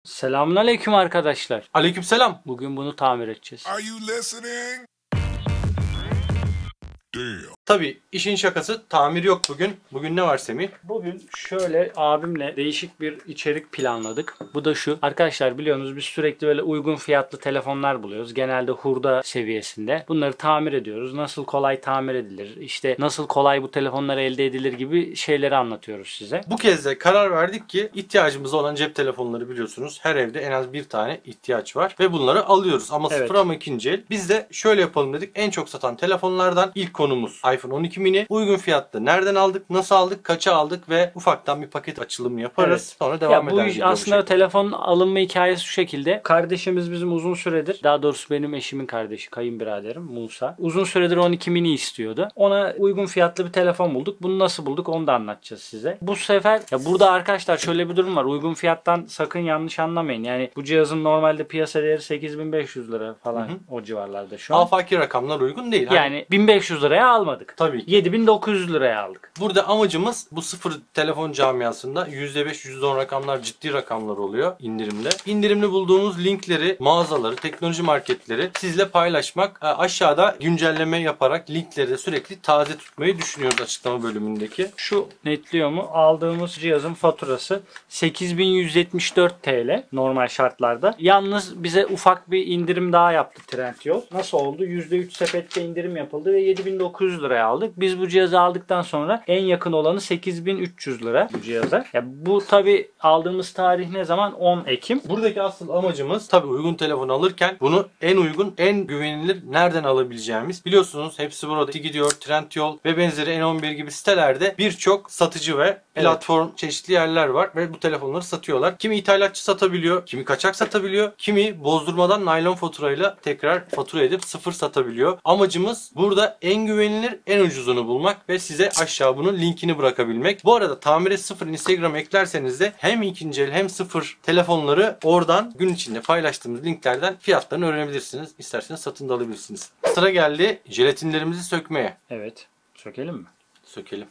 Selamünaleyküm arkadaşlar. Aleykümselam. Bugün bunu tamir edeceğiz. Are you listening? Damn. Tabii işin şakası, tamir yok bugün. Bugün ne var Semih? Bugün şöyle abimle değişik bir içerik planladık. Bu da şu. Arkadaşlar biliyorsunuz biz sürekli böyle uygun fiyatlı telefonlar buluyoruz. Genelde hurda seviyesinde. Bunları tamir ediyoruz. Nasıl kolay tamir edilir? İşte nasıl kolay bu telefonlar elde edilir gibi şeyleri anlatıyoruz size. Bu kez de karar verdik ki ihtiyacımız olan cep telefonları biliyorsunuz. Her evde en az bir tane ihtiyaç var. Ve bunları alıyoruz ama Evet. sıfır ama ikinci el. Biz de şöyle yapalım dedik. En çok satan telefonlardan ilk konumuz iPhone 12 mini. Uygun fiyatlı. Nereden aldık? Nasıl aldık? Kaça aldık? Ve ufaktan bir paket açılımı yaparız. Evet. Sonra devam Ya bu ederiz. iş aslında telefon alınma hikayesi şu şekilde. Kardeşimiz bizim uzun süredir, daha doğrusu benim eşimin kardeşi, kayınbiraderim Musa. Uzun süredir 12 mini istiyordu. Ona uygun fiyatlı bir telefon bulduk. Bunu nasıl bulduk onu da anlatacağız size. Bu sefer ya burada arkadaşlar şöyle bir durum var. Uygun fiyattan sakın yanlış anlamayın. Yani bu cihazın normalde piyasa değeri 8500 lira falan o civarlarda şu an. Afaki rakamlar uygun değil. Yani 1500 liraya almadık. Tabii ki. 7900 liraya aldık. Burada amacımız bu sıfır telefon camiasında %5, %10 rakamlar ciddi rakamlar oluyor indirimde. İndirimli bulduğumuz linkleri, mağazaları, teknoloji marketleri sizle paylaşmak. Aşağıda güncelleme yaparak linkleri de sürekli taze tutmayı düşünüyoruz açıklama bölümündeki. Şu netliyor mu? Aldığımız cihazın faturası 8174 TL normal şartlarda. Yalnız bize ufak bir indirim daha yaptı Trendyol. Nasıl oldu? %3 sepette indirim yapıldı ve 7900 liraya aldık. Biz bu cihazı aldıktan sonra en yakın olanı 8300 lira bu cihaza. Ya bu tabi aldığımız tarih ne zaman? 10 Ekim. Buradaki asıl amacımız tabii uygun telefon alırken bunu en uygun, en güvenilir nereden alabileceğimiz. Biliyorsunuz hepsi burada gidiyor. Trendyol ve benzeri N11 gibi sitelerde birçok satıcı ve platform çeşitli yerler var ve bu telefonları satıyorlar. Kimi ithalatçı satabiliyor, kimi kaçak satabiliyor, kimi bozdurmadan naylon faturayla tekrar fatura edip sıfır satabiliyor. Amacımız burada en güvenilir, en ucuzunu bulmak ve size aşağı bunun linkini bırakabilmek. Bu arada Tamire Sıfır Instagram eklerseniz de hem ikinci el hem sıfır telefonları oradan gün içinde paylaştığımız linklerden fiyatlarını öğrenebilirsiniz. İsterseniz satın da alabilirsiniz. Sıra geldi jelatinlerimizi sökmeye. Evet. Sökelim mi? Sökelim.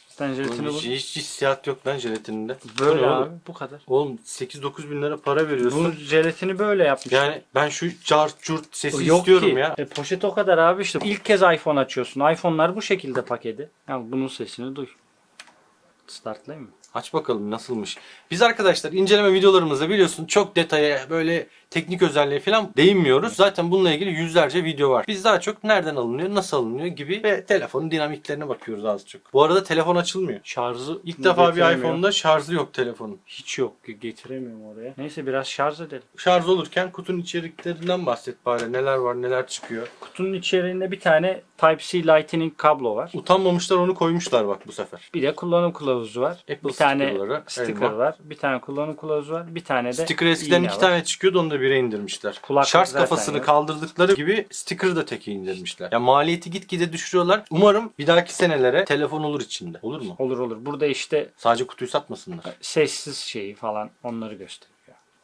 Sen jelatini Oğlum, bu. hiç hissiyat yok lan jelatininde. Böyle Bu ne abi. oğlum? Bu kadar. Oğlum 8-9 bin lira para veriyorsun. Bu jelatini böyle yapmış. Yani ben şu cart curt sesi Yok istiyorum ki. ya. Poşet o kadar abi işte. İlk kez iPhone açıyorsun. iPhone'lar bu şekilde paketi. Yani bunun sesini duy. Startlayayım mı? Aç bakalım nasılmış. Biz arkadaşlar inceleme videolarımızda biliyorsun çok detaya böyle teknik özelliğe falan değinmiyoruz. Zaten bununla ilgili yüzlerce video var. Biz daha çok nereden alınıyor, nasıl alınıyor gibi ve telefonun dinamiklerine bakıyoruz az çok. Bu arada telefon açılmıyor. Şarjı İlk defa bir getiremiyor. iPhone'da şarjı yok telefonun. Hiç yok. Getiremiyorum oraya. Neyse biraz şarj edelim. Şarj olurken kutunun içeriklerinden bahset bari. Neler var, neler çıkıyor. Kutunun içeriğinde bir tane Type-C Lightning kablo var. Utanmamışlar onu koymuşlar bak bu sefer. Bir de kullanım kılavuzu var. Apple Bir tane stickerları, sticker elma. var. Bir tane kullanım kılavuzu var. Bir tane de Sticker eskiden iğne 2 var. tane çıkıyordu, onu da 1'e indirmişler. Kulaklık Şarj zaten kafasını yok. kaldırdıkları gibi sticker da teke indirmişler. Ya maliyeti gitgide düşürüyorlar. Umarım bir dahaki senelere telefon olur içinde. Olur mu? Olur olur. Burada işte Sadece kutuyu satmasınlar. sessiz şeyi falan onları gösteriyor.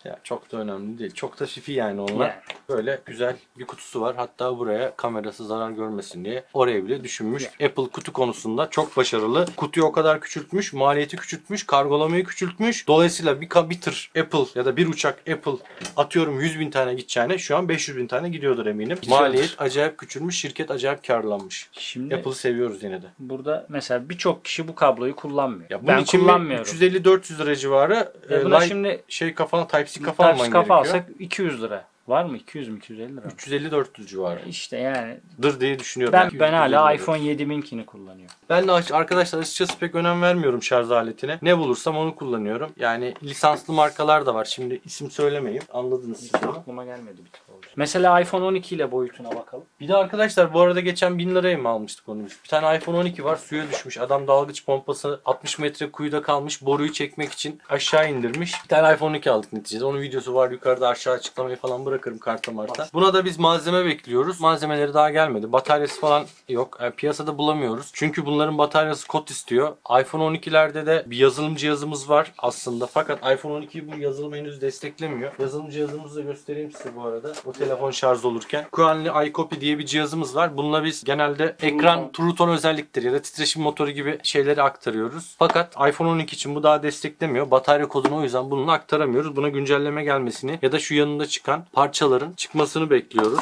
Ya çok da önemli değil. Çok da fifi yani onlar. Yani. Böyle güzel bir kutusu var. Hatta buraya kamerası zarar görmesin diye oraya bile düşünmüş. Apple kutu konusunda çok başarılı. Kutuyu o kadar küçültmüş, maliyeti küçültmüş, kargolamayı küçültmüş. Dolayısıyla bir tır Apple ya da bir uçak Apple atıyorum 100 bin tane gideceğine şu an 500 bin tane gidiyordur eminim. Gidiyordur. Maliyet acayip küçülmüş, şirket acayip karlanmış. Şimdi Apple'ı seviyoruz yine de. burada mesela birçok kişi bu kabloyu kullanmıyor. Ya bunun Ben için kullanmıyorum. 350-400 lira civarı Buna light şimdi kafana Type-C kafa alman Type-C kafa gerekiyor. alsak 200 lira. Var mı? 200 mü? 250 lira mı? 350-400 civarı. İşte yani Diye düşünüyorum. ben hala 200-350 iPhone 7000'kini kullanıyorum. Ben de arkadaşlar açıkçası pek önem vermiyorum şarj aletine. Ne bulursam onu kullanıyorum. Yani lisanslı markalar da var. Şimdi isim söylemeyeyim. Anladınız siz onu. Aklıma gelmedi bir tık olacak. Mesela iPhone 12 ile boyutuna bakalım. Bir de arkadaşlar bu arada geçen 1000 liraya mı almıştık onu biz? Bir tane iPhone 12 var, suya düşmüş. Adam dalgıç pompası 60 metre kuyuda kalmış. Boruyu çekmek için aşağı indirmiş. Bir tane iPhone 12 aldık neticede. Onun videosu var yukarıda, aşağı açıklamayı falan bırakırım karta marta. Buna da biz malzeme bekliyoruz. Malzemeleri daha gelmedi. Bataryası falan yok. Piyasada bulamıyoruz. Çünkü bunların bataryası kod istiyor. iPhone 12'lerde de bir yazılım cihazımız var aslında. Fakat iPhone 12'yi bu yazılım henüz desteklemiyor. Yazılım cihazımızı da göstereyim size bu arada. O telefon şarj olurken. Kuanli iCopy diye bir cihazımız var. Bununla biz genelde ekran True Tone özellikleri ya da titreşim motoru gibi şeyleri aktarıyoruz. Fakat iPhone 12 için bu daha desteklemiyor. Batarya kodunu o yüzden bununla aktaramıyoruz. Buna güncelleme gelmesini ya da şu yanında çıkan parçaların çıkmasını bekliyoruz.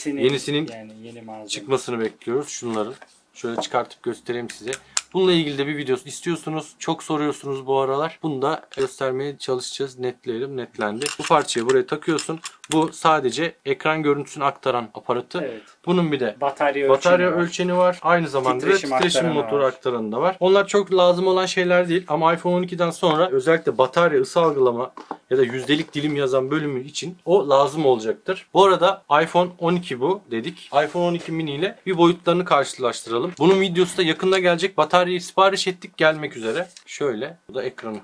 Yenisinin yani yeni malzeme çıkmasını bekliyoruz. Şunların. Şöyle çıkartıp göstereyim size. Bununla ilgili de bir video istiyorsunuz. Çok soruyorsunuz bu aralar. Bunu da göstermeye çalışacağız. Netleyelim. Netlendi. Bu parçayı buraya takıyorsun. Bu sadece ekran görüntüsünü aktaran aparatı. Evet. Bunun bir de batarya ölçeni var. Aynı zamanda titreşim motoru aktaranı da var. Onlar çok lazım olan şeyler değil. Ama iPhone 12'den sonra özellikle batarya ısı algılama ya da yüzdelik dilim yazan bölümü için o lazım olacaktır. Bu arada iPhone 12 bu dedik. iPhone 12 mini ile bir boyutlarını karşılaştıralım. Bunun videosu da yakında gelecek. Bataryayı sipariş ettik, gelmek üzere. Şöyle. Bu da ekranı.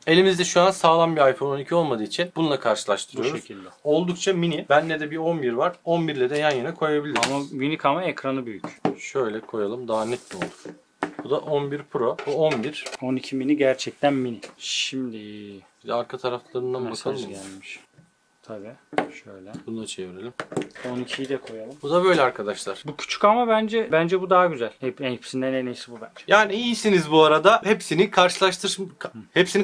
Elimizde şu an sağlam bir iPhone 12 olmadığı için bununla karşılaştırıyoruz. Bu şekilde. Oldukça mini. Bende de bir 11 var. 11 ile de yan yana koyabiliriz. Ama minik ama ekranı büyük. Şöyle koyalım. Daha net mi olur? Bu da 11 Pro. Bu 11. 12 mini gerçekten mini. Şimdi Bir de arka taraflarından mesaj bakalım. gelmiş. Tabii. Şöyle. Bunu da çevirelim. 12'yi de koyalım. Bu da böyle arkadaşlar. Bu küçük ama bence bu daha güzel. Hepsinden en iyisi bu bence. Yani iyisiniz bu arada. Hepsini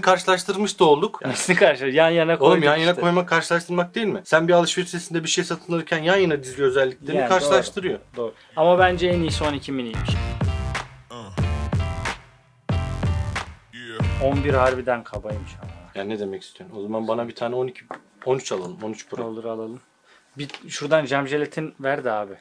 karşılaştırmış da olduk. Yani, Hepsini karşı yan yana koyduk. oğlum yan yana işte. koymak karşılaştırmak değil mi? Sen bir alışveriş sitesinde bir şey satın alırken yan yana diziyor özelliklerini Yani karşılaştırıyor. Doğru. Ama bence en iyisi 12 miniymiş. 11 harbiden kabaymış ama. Yani ne demek istiyorsun? O zaman bana bir tane 13 alalım. 13 Pro. Olur alalım. Bir şuradan cam jelatin ver de abi.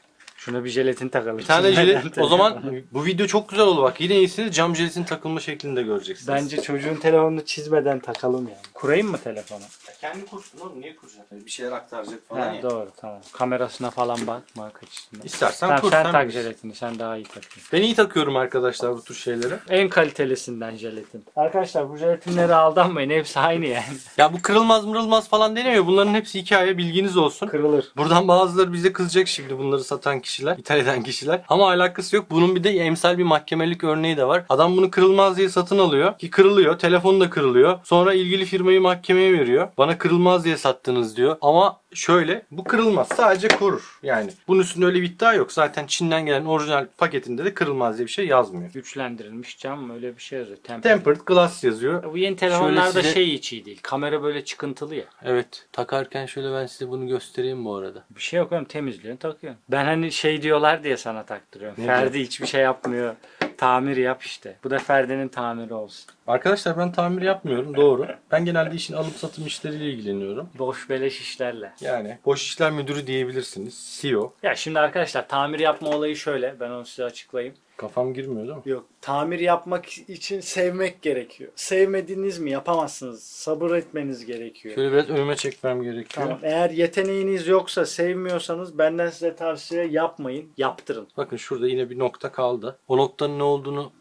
Şuna bir jelatin takalım. Bir tane jelatin. O zaman bu video çok güzel oldu bak. Yine iyisini cam jelatin takılma şeklinde göreceksiniz. Bence çocuğun telefonunu çizmeden takalım yani. Kurayım mı telefonu? Kendi kursun oğlum. Niye kuracaksın? Bir şeyler aktaracak falan Ha, ya. doğru tamam. Kamerasına falan bakma açısından. İstersen Tamam, kur. sen tak bilirsin. jelatini. Sen daha iyi takıyorsun. Ben iyi takıyorum arkadaşlar bu tür şeyleri. En kalitelisinden jelatin. Arkadaşlar bu jelatinlere aldanmayın. Hepsi aynı yani. Ya bu kırılmaz falan denemiyor. Bunların hepsi hikaye, bilginiz olsun. Kırılır. Buradan bazıları bize kızacak şimdi bunları satan kişiler, ithal eden kişiler. Ama alakası yok. Bunun bir de emsal bir mahkemelik örneği de var. Adam bunu kırılmaz diye satın alıyor. Ki kırılıyor. Telefonu da kırılıyor. Sonra ilgili firmayı mahkemeye veriyor. Bana kırılmaz diye sattınız diyor. Ama şöyle, bu kırılmaz. Sadece korur. Yani bunun üstünde öyle bir iddia yok. Zaten Çin'den gelen orijinal paketinde de kırılmaz diye bir şey yazmıyor. Güçlendirilmiş cam öyle bir şey yazıyor. Tempered glass yazıyor. Bu yeni telefonlarda Şöyle size- şey hiç iyi değil. Kamera böyle çıkıntılı ya. Evet. Takarken şöyle ben size bunu göstereyim bu arada. Bir şey yok oğlum, temizliyorsun takıyorsun. Ben hani şey diyorlar diye sana taktırıyorum. Ne Ferdi hiçbir şey yapmıyor. Tamir yap işte. Bu da Ferdi'nin tamiri olsun. Arkadaşlar ben tamir yapmıyorum. Doğru. Ben genelde işin alıp satım işleriyle ilgileniyorum. Boş beleş işlerle. Yani boş işler müdürü diyebilirsiniz. CEO. Ya şimdi arkadaşlar tamir yapma olayı şöyle. Ben onu size açıklayayım. Kafam girmiyor değil mi? Yok. Tamir yapmak için sevmek gerekiyor. Sevmediniz mi yapamazsınız. Sabır etmeniz gerekiyor. Şöyle biraz önüme çekmem gerekiyor. Tamam. Eğer yeteneğiniz yoksa, sevmiyorsanız benden size tavsiye yapmayın. Yaptırın. Bakın şurada yine bir nokta kaldı. O noktanın ne olduğunu...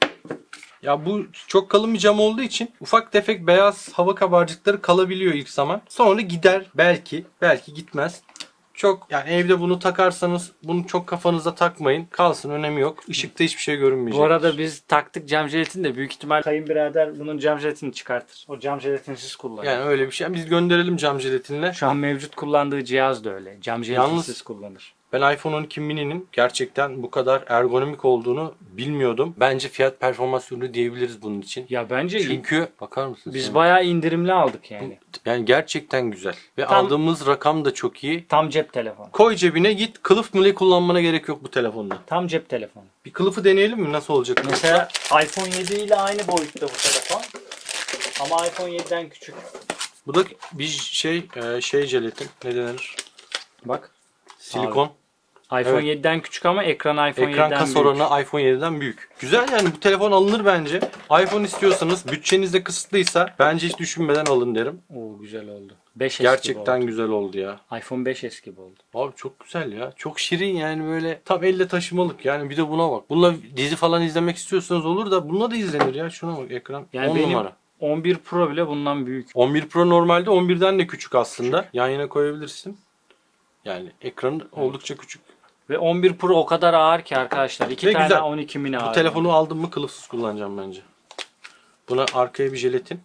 Ya bu çok kalın bir cam olduğu için ufak tefek beyaz hava kabarcıkları kalabiliyor ilk zaman. Sonra gider belki. Belki gitmez. Çok yani evde bunu takarsanız bunu çok kafanıza takmayın. Kalsın, önemi yok. Işıkta hiçbir şey görünmeyecek. Bu arada biz taktık cam jelatini de büyük ihtimal kayınbirader bunun cam jelatini çıkartır. O cam jelatinsiz kullanıyor. Yani öyle bir şey. Biz gönderelim cam jelatinle. Şu an mevcut kullandığı cihaz da öyle. Cam jelatinsiz kullanır. Ben iPhone 12 mini'nin gerçekten bu kadar ergonomik olduğunu bilmiyordum. Bence fiyat performans ürünü diyebiliriz bunun için. Ya bence Çünkü bakar mısınız? biz bayağı indirimli aldık yani. Yani gerçekten güzel. Ve Tam- aldığımız rakam da çok iyi. Tam cep telefonu. Koy cebine git, kılıf bile kullanmana gerek yok bu telefonda. Tam cep telefonu. Bir kılıfı deneyelim mi? Nasıl olacak? Mesela iPhone 7 ile aynı boyutta bu telefon. Ama iPhone 7'den küçük. Bu da bir şey jelatin. Ne denir? Bak. Silikon. iPhone Evet. 7'den küçük ama ekran iPhone Ekran 7'den kas büyük. oranı iPhone 7'den büyük. Güzel yani bu telefon alınır bence. iPhone istiyorsanız bütçeniz de kısıtlıysa bence hiç düşünmeden alın derim. Oo güzel oldu. 5S Gerçekten gibi güzel oldu ya. oldu. iPhone 5S gibi oldu. Abi çok güzel ya. Çok şirin yani böyle tam elle taşımalık yani bir de buna bak. Bununla dizi falan izlemek istiyorsanız olur da bununla da izlenir ya. Şuna bak ekran Yani 10 benim numara. 11 Pro bile bundan büyük. 11 Pro normalde 11'den de küçük aslında. Yan yana koyabilirsin. Yani ekranı oldukça küçük. Ve 11 Pro o kadar ağır ki arkadaşlar. 2 Ve tane güzel. 12 mini ağır. Bu telefonu aldım mı kılıfsız kullanacağım bence. Buna arkaya bir jelatin.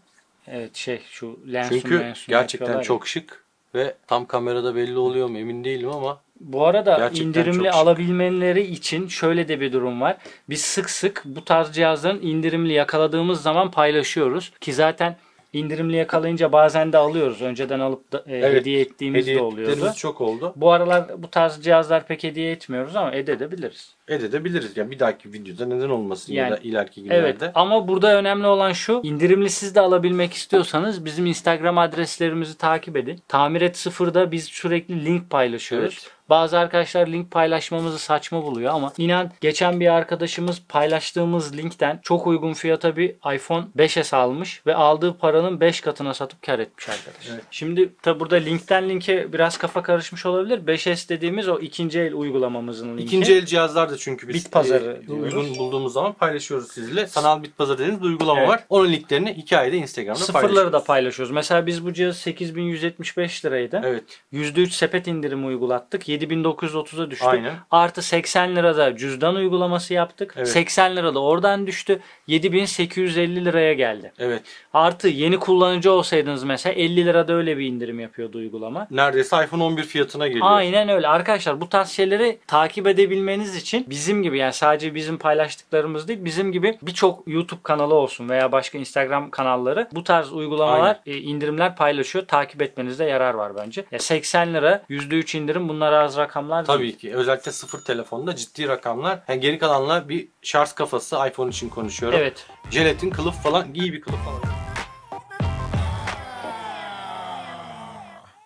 Evet şu lensu Çünkü gerçekten çok şık ve tam kamerada belli oluyor mu emin değilim ama Bu arada Gerçekten indirimli çok şık. alabilmeleri için şöyle de bir durum var. Biz sık sık bu tarz cihazların indirimli yakaladığımız zaman paylaşıyoruz. Ki zaten indirimli yakalayınca bazen de alıyoruz. Önceden alıp da, hediye ettiğimiz de oluyordu. ettiklerimiz çok oldu. Bu aralar bu tarz cihazlar pek hediye etmiyoruz ama edebiliriz. Edebiliriz. Yani bir dahaki videoda neden olmasın Yani, ya da ileriki günlerde. Evet ama burada önemli olan şu, indirimli siz de alabilmek istiyorsanız bizim Instagram adreslerimizi takip edin. Tamir et sıfırda biz sürekli link paylaşıyoruz. Evet. Bazı arkadaşlar link paylaşmamızı saçma buluyor ama inan geçen bir arkadaşımız paylaştığımız linkten çok uygun fiyata bir iPhone 5s almış ve aldığı paranın 5 katına satıp kar etmiş arkadaş. Evet. Şimdi tabi burada linkten linke biraz kafa karışmış olabilir. 5s dediğimiz o ikinci el uygulamamızın linki. İkinci el cihazlar da çünkü biz Bitpazarı uygun bulduğumuz zaman paylaşıyoruz sizle. Sanal Bitpazarı dediğimiz bir uygulama Evet. var. Onun linklerini hikayede Instagram'da Sıfırları da paylaşıyoruz. Mesela biz bu cihaz 8175 liraydı. Evet. %3 sepet indirimi uygulattık. 7930'a düştü. Aynen. Artı 80 lirada cüzdan uygulaması yaptık. Evet. 80 lirada oradan düştü. 7850 liraya geldi. Evet. Artı yeni kullanıcı olsaydınız mesela 50 lirada öyle bir indirim yapıyordu uygulama. Neredeyse iPhone 11 fiyatına geliyor. Aynen öyle. Arkadaşlar bu tarz şeyleri takip edebilmeniz için bizim gibi, yani sadece bizim paylaştıklarımız değil, bizim gibi birçok YouTube kanalı olsun veya başka Instagram kanalları bu tarz uygulamalar, indirimler paylaşıyor. Takip etmenizde yarar var bence. Ya 80 lira %3 indirim, bunlar az rakamlar değil. Tabii ki. Özellikle sıfır telefonda ciddi rakamlar. Yani geri kalanla bir şarj kafası, iPhone için konuşuyorum. Evet. Jelatin kılıf falan, iyi bir kılıf falan.